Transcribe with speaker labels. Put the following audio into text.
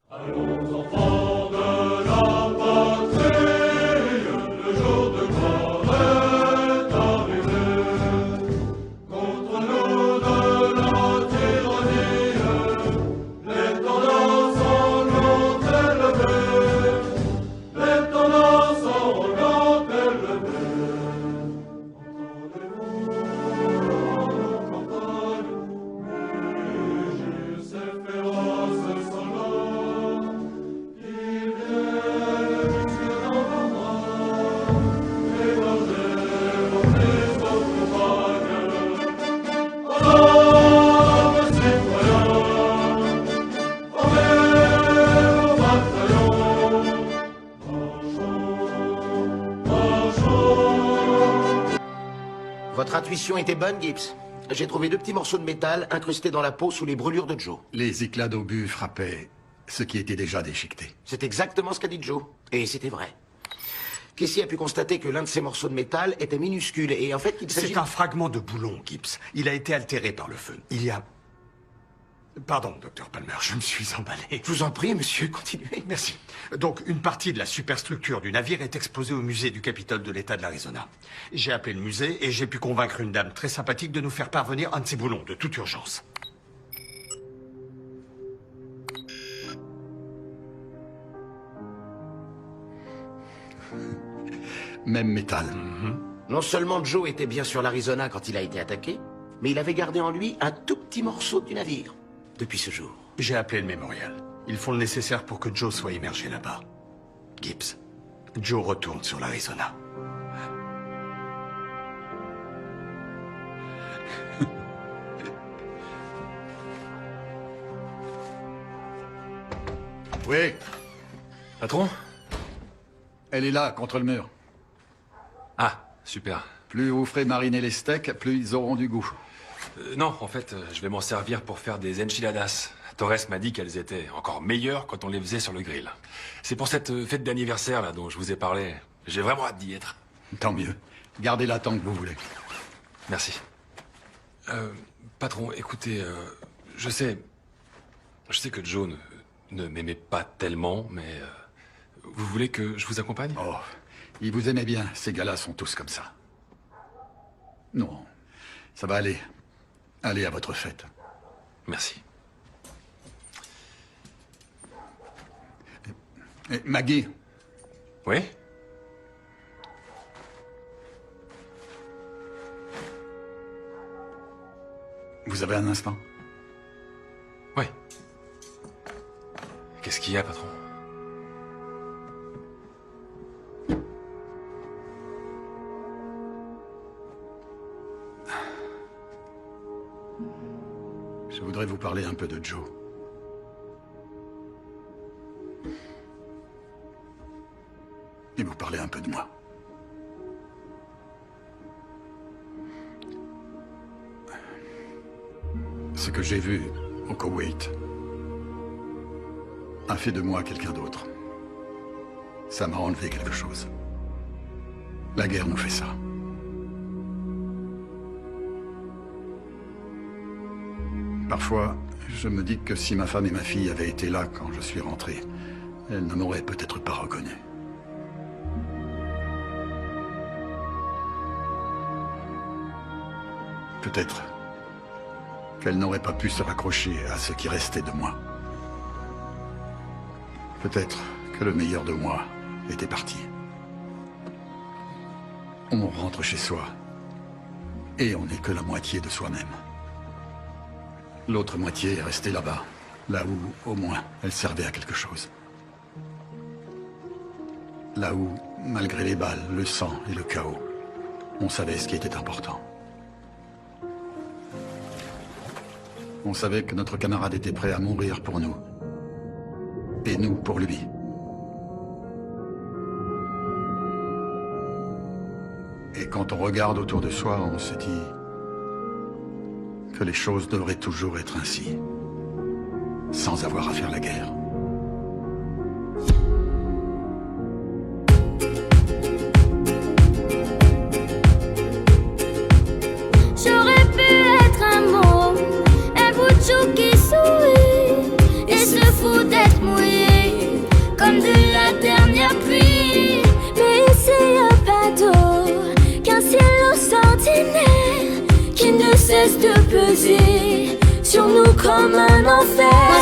Speaker 1: Allons enfants de la patrie, le jour de gloire est arrivé. Contre nous de la tyrannie, l'étendard sanglante est levé. L'étendard sanglante est levé. Entendez-vous en campagne, mugir ces féroces soldats. Ils viennent jusque dans nos bras, égorger nos fils aux compagnes. Hommes citoyens, formez vos bataillons. Marchons.
Speaker 2: Votre intuition était bonne, Gibbs. J'ai trouvé 2 petits morceaux de métal incrustés dans la peau sous les brûlures de Joe.
Speaker 3: Les éclats d'obus frappaient ce qui était déjà déchiqueté.
Speaker 2: C'est exactement ce qu'a dit Joe. Et c'était vrai. Casey a pu constater que l'un de ces morceaux de métal était minuscule et en fait il s'agit...
Speaker 4: C'est un fragment de boulon, Gibbs. Il a été altéré par le feu. Il y a... Pardon, docteur Palmer, je me suis emballé.
Speaker 2: Je vous en prie, monsieur, continuez.
Speaker 4: Merci. Donc, une partie de la superstructure du navire est exposée au musée du Capitole de l'État de l'Arizona. J'ai appelé le musée et j'ai pu convaincre une dame très sympathique de nous faire parvenir un de ces boulons, de toute urgence.
Speaker 3: Même métal.
Speaker 2: Non seulement Joe était bien sur l'Arizona quand il a été attaqué, mais il avait gardé en lui un tout petit morceau du navire. Depuis ce jour.
Speaker 4: J'ai appelé le mémorial. Ils font le nécessaire pour que Joe soit immergé là-bas. Gibbs, Joe retourne sur l'Arizona.
Speaker 3: Oui,
Speaker 5: Patron?
Speaker 3: elle est là, contre le mur.
Speaker 5: Ah, super.
Speaker 3: Plus vous ferez mariner les steaks, plus ils auront du goût.
Speaker 5: Non, en fait, je vais m'en servir pour faire des enchiladas. Torres m'a dit qu'elles étaient encore meilleures quand on les faisait sur le grill. C'est pour cette fête d'anniversaire là dont je vous ai parlé. J'ai vraiment hâte d'y être.
Speaker 3: Tant mieux. Gardez-la tant que vous voulez.
Speaker 5: Merci. Patron, écoutez, je sais que Joe ne m'aimait pas tellement, mais vous voulez que je vous accompagne?
Speaker 3: Oh, ils vous aimaient bien. Ces gars-là sont tous comme ça. Non, ça va aller. Allez à votre fête.
Speaker 5: Merci.
Speaker 3: Et Maggie,
Speaker 5: Oui?
Speaker 3: vous avez un instant?
Speaker 5: Oui. Qu'est-ce qu'il y a, patron?
Speaker 3: Je voudrais vous parler un peu de Joe. Et vous parler un peu de moi. Ce que j'ai vu au Koweït a fait de moi quelqu'un d'autre. Ça m'a enlevé quelque chose. La guerre nous fait ça. Parfois, je me dis que si ma femme et ma fille avaient été là quand je suis rentré, elles ne m'auraient peut-être pas reconnu. Peut-être qu'elles n'auraient pas pu se raccrocher à ce qui restait de moi. Peut-être que le meilleur de moi était parti. On rentre chez soi et on n'est que la moitié de soi-même. L'autre moitié est restée là-bas, là où, au moins, elle servait à quelque chose. Là où, malgré les balles, le sang et le chaos, on savait ce qui était important. On savait que notre camarade était prêt à mourir pour nous. Et nous pour lui. Et quand on regarde autour de soi, on se dit que les choses devraient toujours être ainsi, sans avoir à faire la guerre.
Speaker 6: J'aurais pu être un mot, un bout de chou qui sourit et se fout d'être mouillé. comme de la dernière pluie. Mais c'est un bateau qu'un ciel ordinaire qui ne cesse de peser sur nous comme un enfer.